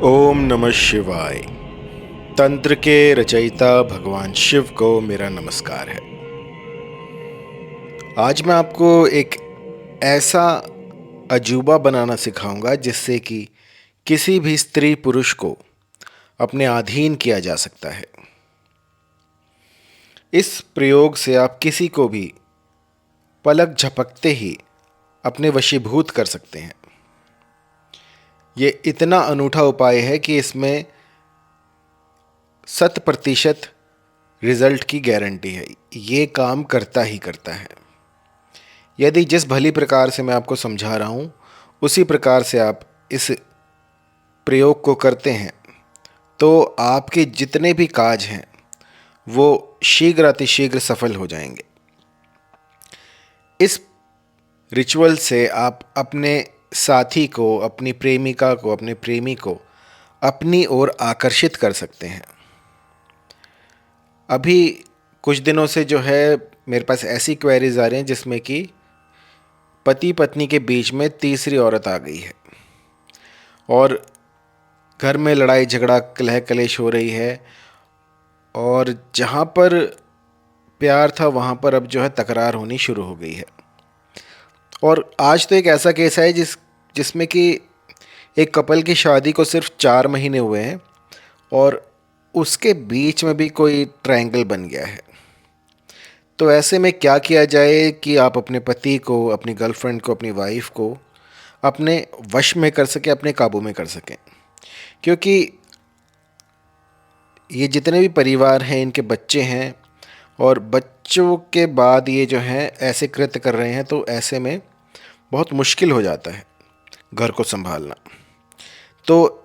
ओम नमः शिवाय। तंत्र के रचयिता भगवान शिव को मेरा नमस्कार है। आज मैं आपको एक ऐसा अजूबा बनाना सिखाऊंगा जिससे कि किसी भी स्त्री पुरुष को अपने अधीन किया जा सकता है। इस प्रयोग से आप किसी को भी पलक झपकते ही अपने वशीभूत कर सकते हैं। ये इतना अनूठा उपाय है कि इसमें 100% रिजल्ट की गारंटी है। ये काम करता ही करता है। यदि जिस भली प्रकार से मैं आपको समझा रहा हूँ उसी प्रकार से आप इस प्रयोग को करते हैं तो आपके जितने भी काज हैं वो शीघ्र अतिशीघ्र सफल हो जाएंगे। इस रिचुअल से आप अपने साथी को, अपनी प्रेमिका को, अपने प्रेमी को अपनी ओर आकर्षित कर सकते हैं। अभी कुछ दिनों से जो है मेरे पास ऐसी क्वेरीज आ रही हैं जिसमें कि पति पत्नी के बीच में तीसरी औरत आ गई है और घर में लड़ाई झगड़ा कलह कलेश हो रही है और जहाँ पर प्यार था वहाँ पर अब जो है तकरार होनी शुरू हो गई है। और आज तो एक ऐसा केस है जिसमें कि एक कपल की शादी को सिर्फ 4 महीने हुए हैं और उसके बीच में भी कोई ट्रायंगल बन गया है। तो ऐसे में क्या किया जाए कि आप अपने पति को, अपनी गर्लफ्रेंड को, अपनी वाइफ को अपने वश में कर सकें, अपने काबू में कर सकें। क्योंकि ये जितने भी परिवार हैं इनके बच्चे हैं और बच्चों के बाद ये जो हैं ऐसे कृत्य कर रहे हैं, तो ऐसे में बहुत मुश्किल हो जाता है घर को संभालना। तो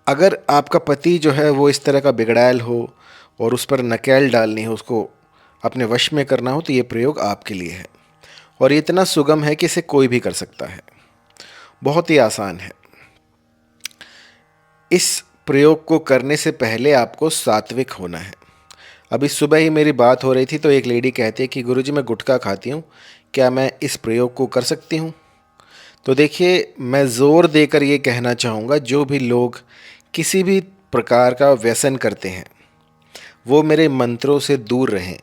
अगर आपका पति जो है वो इस तरह का बिगड़ैल हो और उस पर नकेल डालनी हो, उसको अपने वश में करना हो, तो ये प्रयोग आपके लिए है। और ये इतना सुगम है कि इसे कोई भी कर सकता है, बहुत ही आसान है। इस प्रयोग को करने से पहले आपको सात्विक होना है। अभी सुबह ही मेरी बात हो रही थी तो एक लेडी कहती है कि गुरुजी मैं गुटखा खाती हूँ, क्या मैं इस प्रयोग को कर सकती हूँ? तो देखिए, मैं ज़ोर देकर ये कहना चाहूँगा, जो भी लोग किसी भी प्रकार का व्यसन करते हैं वो मेरे मंत्रों से दूर रहें,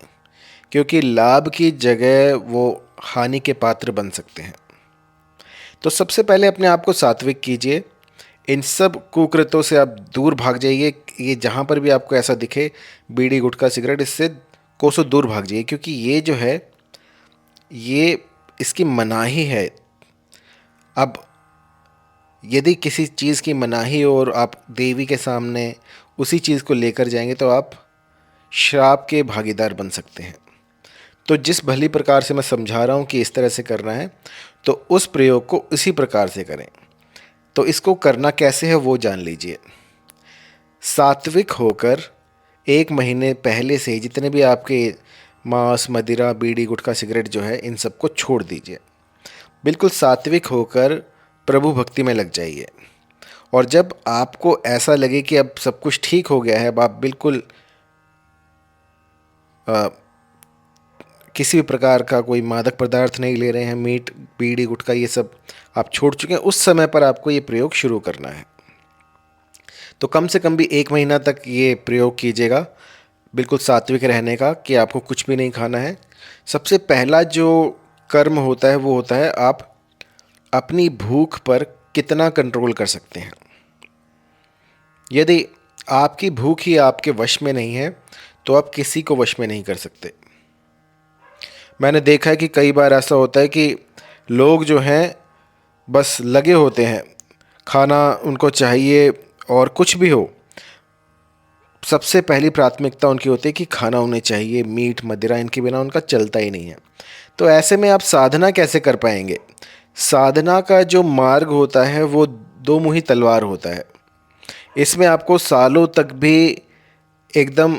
क्योंकि लाभ की जगह वो हानि के पात्र बन सकते हैं। तो सबसे पहले अपने आप को सात्विक कीजिए। इन सब कुकृतों से आप दूर भाग जाइए। ये जहाँ पर भी आपको ऐसा दिखे, बीड़ी गुटखा सिगरेट, इससे कोसों दूर भाग जाइए, क्योंकि ये जो है ये इसकी मनाही है। अब यदि किसी चीज़ की मनाही हो और आप देवी के सामने उसी चीज़ को लेकर जाएंगे तो आप श्राप के भागीदार बन सकते हैं। तो जिस भली प्रकार से मैं समझा रहा हूँ कि इस तरह से करना है, तो उस प्रयोग को इसी प्रकार से करें। तो इसको करना कैसे है वो जान लीजिए। सात्विक होकर 1 महीने पहले से जितने भी आपके मांस, मदिरा, बीड़ी, गुटखा, सिगरेट जो है, इन सबको छोड़ दीजिए। बिल्कुल सात्विक होकर प्रभु भक्ति में लग जाइए। और जब आपको ऐसा लगे कि अब सब कुछ ठीक हो गया है, अब आप बिल्कुल किसी भी प्रकार का कोई मादक पदार्थ नहीं ले रहे हैं, मीट, बीड़ी, गुटखा ये सब आप छोड़ चुके हैं, उस समय पर आपको ये प्रयोग शुरू करना है। तो कम से कम भी 1 महीना तक ये प्रयोग कीजिएगा, बिल्कुल सात्विक रहने का, कि आपको कुछ भी नहीं खाना है। सबसे पहला जो कर्म होता है वो होता है आप अपनी भूख पर कितना कंट्रोल कर सकते हैं। यदि आपकी भूख ही आपके वश में नहीं है तो आप किसी को वश में नहीं कर सकते। मैंने देखा है कि कई बार ऐसा होता है कि लोग जो हैं बस लगे होते हैं, खाना उनको चाहिए और कुछ भी हो, सबसे पहली प्राथमिकता उनकी होती है कि खाना उन्हें चाहिए। मीट, मदिरा, इनके बिना उनका चलता ही नहीं है। तो ऐसे में आप साधना कैसे कर पाएंगे? साधना का जो मार्ग होता है वो दो मुही तलवार होता है। इसमें आपको सालों तक भी एकदम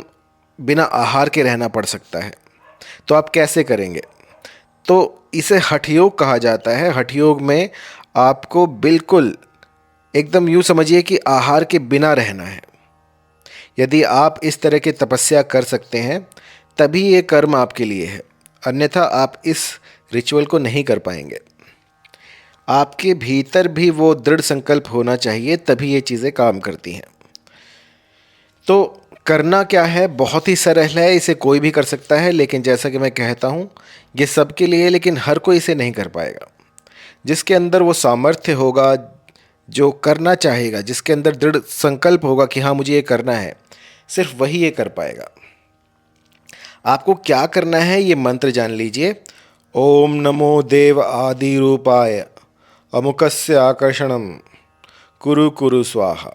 बिना आहार के रहना पड़ सकता है। तो आप कैसे करेंगे? तो इसे हठ योग कहा जाता है। हठ योग में आपको बिल्कुल एकदम यूँ समझिए कि आहार के बिना रहना है। यदि आप इस तरह की तपस्या कर सकते हैं तभी ये कर्म आपके लिए है, अन्यथा आप इस रिचुअल को नहीं कर पाएंगे। आपके भीतर भी वो दृढ़ संकल्प होना चाहिए, तभी ये चीज़ें काम करती हैं। तो करना क्या है, बहुत ही सरल है, इसे कोई भी कर सकता है, लेकिन जैसा कि मैं कहता हूँ ये सबके लिए, लेकिन हर कोई इसे नहीं कर पाएगा। जिसके अंदर वो सामर्थ्य होगा, जो करना चाहेगा, जिसके अंदर दृढ़ संकल्प होगा कि हाँ मुझे ये करना है, सिर्फ वही ये कर पाएगा। आपको क्या करना है ये मंत्र जान लीजिए। ओम नमो देव आदि रूपाय अमुकस्य आकर्षणम कुरु कुरु स्वाहा।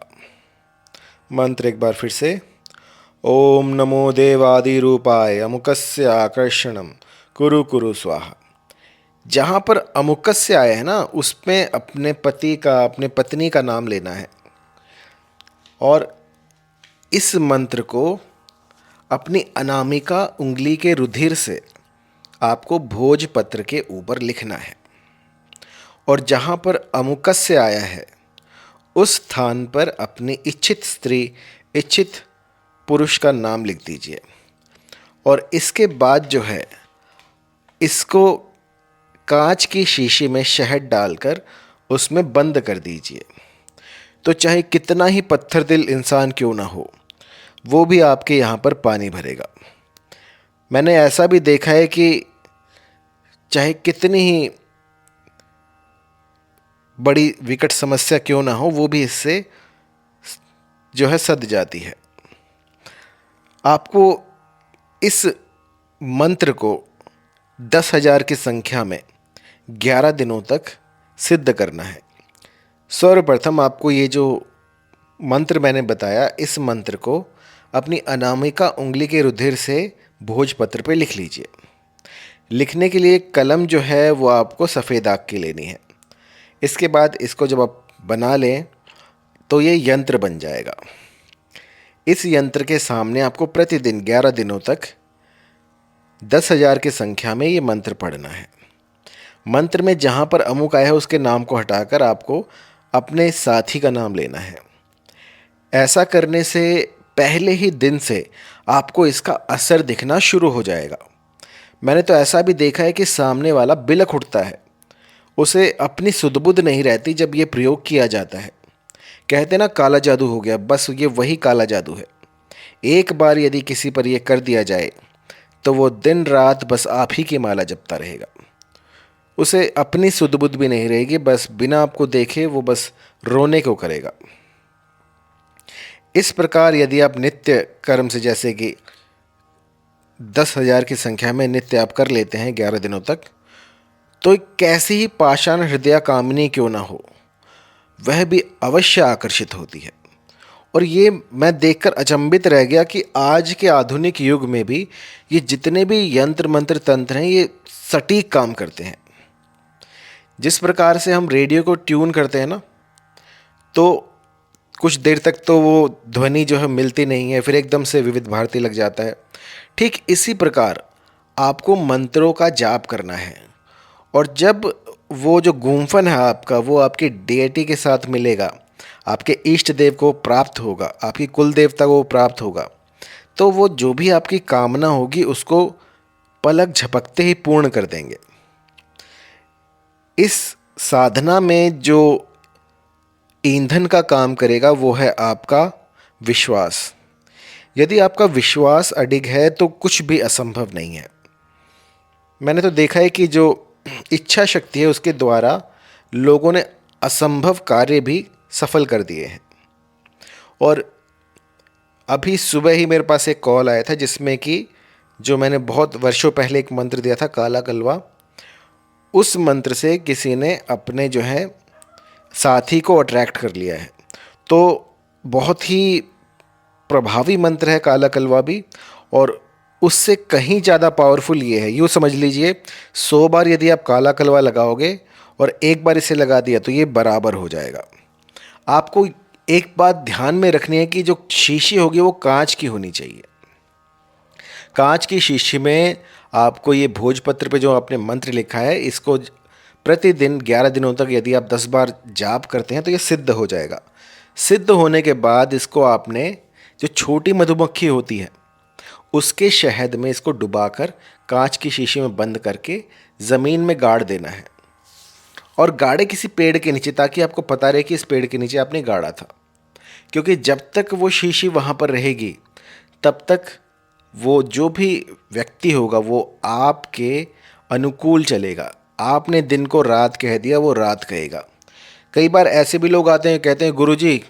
मंत्र एक बार फिर से। ओम नमो देवादि रूपाय अमुकस्य आकर्षणम कुरु कुरु स्वाहा। जहाँ पर अमुकस्य आया है ना, उसमें अपने पति का, अपने पत्नी का नाम लेना है और इस मंत्र को अपनी अनामिका उंगली के रुधिर से आपको भोजपत्र के ऊपर लिखना है और जहाँ पर अमुकस्य आया है उस स्थान पर अपनी इच्छित स्त्री, इच्छित पुरुष का नाम लिख दीजिए और इसके बाद जो है इसको कांच की शीशी में शहद डालकर उसमें बंद कर दीजिए। तो चाहे कितना ही पत्थर दिल इंसान क्यों ना हो, वो भी आपके यहाँ पर पानी भरेगा। मैंने ऐसा भी देखा है कि चाहे कितनी ही बड़ी विकट समस्या क्यों ना हो, वो भी इससे जो है सध जाती है। आपको इस मंत्र को 10,000 की संख्या में 11 दिनों तक सिद्ध करना है। सर्वप्रथम आपको ये जो मंत्र मैंने बताया, इस मंत्र को अपनी अनामिका उंगली के रुधिर से भोजपत्र पे लिख लीजिए। लिखने के लिए कलम जो है वो आपको सफ़ेद आग की लेनी है। इसके बाद इसको जब आप बना लें तो ये यंत्र बन जाएगा। इस यंत्र के सामने आपको प्रतिदिन 11 दिनों तक 10,000 की संख्या में ये मंत्र पढ़ना है। मंत्र में जहाँ पर अमुक आया है उसके नाम को हटाकर आपको अपने साथी का नाम लेना है। ऐसा करने से पहले ही दिन से आपको इसका असर दिखना शुरू हो जाएगा। मैंने तो ऐसा भी देखा है कि सामने वाला बिलख उठता है, उसे अपनी सुध-बुध नहीं रहती जब ये प्रयोग किया जाता है। कहते ना काला जादू हो गया, बस ये वही काला जादू है। एक बार यदि किसी पर यह कर दिया जाए तो वो दिन रात बस आप ही की माला जपता रहेगा। उसे अपनी सुध-बुध भी नहीं रहेगी, बस बिना आपको देखे वो बस रोने को करेगा। इस प्रकार यदि आप नित्य कर्म से, जैसे कि 10,000 की संख्या में नित्य आप कर लेते हैं 11 दिनों तक, तो कैसी ही पाषाण हृदय कामिनी क्यों ना हो, वह भी अवश्य आकर्षित होती है। और ये मैं देखकर अचंभित रह गया कि आज के आधुनिक युग में भी ये जितने भी यंत्र मंत्र तंत्र हैं ये सटीक काम करते हैं। जिस प्रकार से हम रेडियो को ट्यून करते हैं ना, तो कुछ देर तक तो वो ध्वनि जो है मिलती नहीं है, फिर एकदम से विविध भारती लग जाता है। ठीक इसी प्रकार आपको मंत्रों का जाप करना है और जब वो जो गुम्फन है आपका, वो आपकी डेटी के साथ मिलेगा, आपके इष्ट देव को प्राप्त होगा, आपकी कुल देवता को प्राप्त होगा, तो वो जो भी आपकी कामना होगी उसको पलक झपकते ही पूर्ण कर देंगे। इस साधना में जो ईंधन का काम करेगा वो है आपका विश्वास। यदि आपका विश्वास अडिग है तो कुछ भी असंभव नहीं है। मैंने तो देखा है कि जो इच्छा शक्ति है उसके द्वारा लोगों ने असंभव कार्य भी सफल कर दिए हैं। और अभी सुबह ही मेरे पास एक कॉल आया था जिसमें कि जो मैंने बहुत वर्षों पहले एक मंत्र दिया था, काला कलवा, उस मंत्र से किसी ने अपने जो है साथी को अट्रैक्ट कर लिया है। तो बहुत ही प्रभावी मंत्र है काला कलवा भी, और उससे कहीं ज़्यादा पावरफुल ये है। यूँ समझ लीजिए 100 बार यदि आप काला कलवा लगाओगे और एक बार इसे लगा दिया तो ये बराबर हो जाएगा। आपको एक बात ध्यान में रखनी है कि जो शीशी होगी वो कांच की होनी चाहिए। कांच की शीशी में आपको ये भोजपत्र पे जो आपने मंत्र लिखा है, इसको प्रतिदिन 11 दिनों तक यदि आप 10 बार जाप करते हैं तो ये सिद्ध हो जाएगा। सिद्ध होने के बाद इसको आपने, जो छोटी मधुमक्खी होती है उसके शहद में इसको डुबाकर कांच की शीशी में बंद करके ज़मीन में गाड़ देना है। और गाड़े किसी पेड़ के नीचे, ताकि आपको पता रहे कि इस पेड़ के नीचे आपने गाड़ा था। क्योंकि जब तक वो शीशी वहाँ पर रहेगी तब तक वो जो भी व्यक्ति होगा वो आपके अनुकूल चलेगा। आपने दिन को रात कह दिया, वो रात कहेगा। कई बार ऐसे भी लोग आते हैं, कहते हैं गुरुजी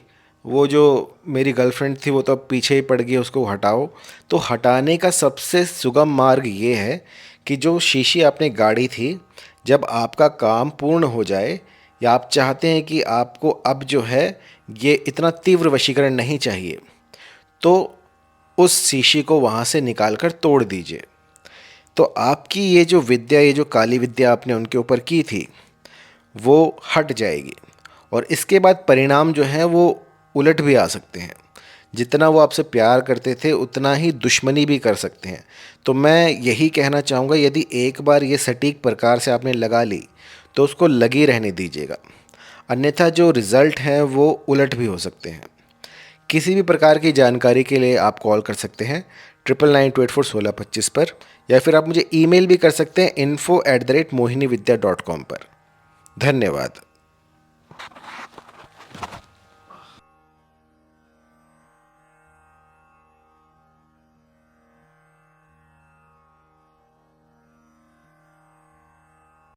वो जो मेरी गर्लफ्रेंड थी वो तो अब पीछे ही पड़ गई, उसको हटाओ। तो हटाने का सबसे सुगम मार्ग ये है कि जो शीशी आपने गाड़ी थी, जब आपका काम पूर्ण हो जाए या आप चाहते हैं कि आपको अब जो है ये इतना तीव्र वशीकरण नहीं चाहिए, तो उस शीशी को वहाँ से निकाल कर तोड़ दीजिए। तो आपकी ये जो विद्या, ये जो काली विद्या आपने उनके ऊपर की थी, वो हट जाएगी। और इसके बाद परिणाम जो हैं वो उलट भी आ सकते हैं। जितना वो आपसे प्यार करते थे उतना ही दुश्मनी भी कर सकते हैं। तो मैं यही कहना चाहूँगा, यदि एक बार ये सटीक प्रकार से आपने लगा ली तो उसको लगी रहने दीजिएगा, अन्यथा जो रिज़ल्ट हैं वो उलट भी हो सकते हैं। किसी भी प्रकार की जानकारी के लिए आप कॉल कर सकते हैं 9992841625 पर, या फिर आप मुझे ईमेल भी कर सकते हैं info@mohinividya.com पर। धन्यवाद।